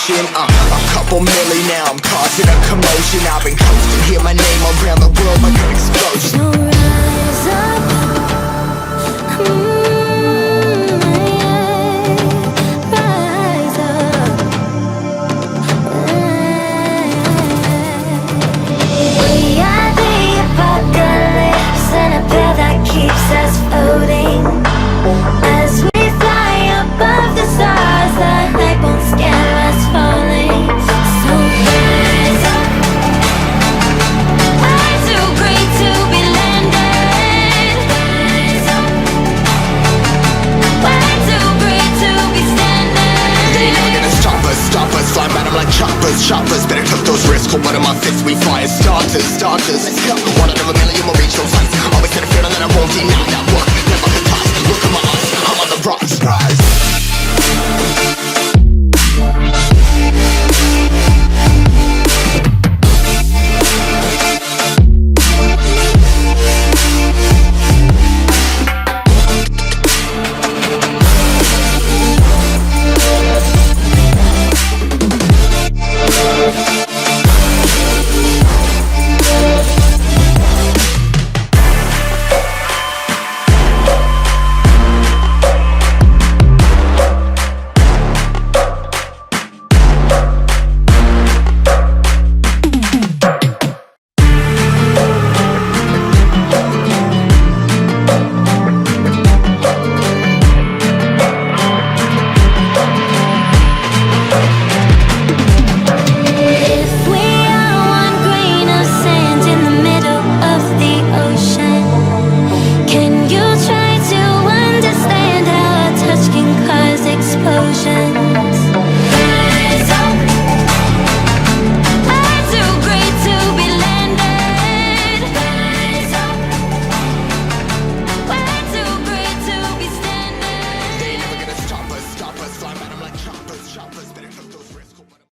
motion. A couple milli now, I'm causing a commotion. I've been coasting, hear my name around the world like an explosion. So rise up, rise up. We are the apocalypse, and a pill that keeps us floating. As we fly above the stars, the night won't scare us falling. So rise up. We're too great to be landed. Rise up. We're too great to be standing. They never gonna stop us, fly by them like choppers. Better cook those risks, hold one of my fists, we fire starters. Let's go, one out of a million, we'll reach those heights. Always had a feeling that I won't deny that work, never could toss. Look at my eyes, I'm on the rocks. Rise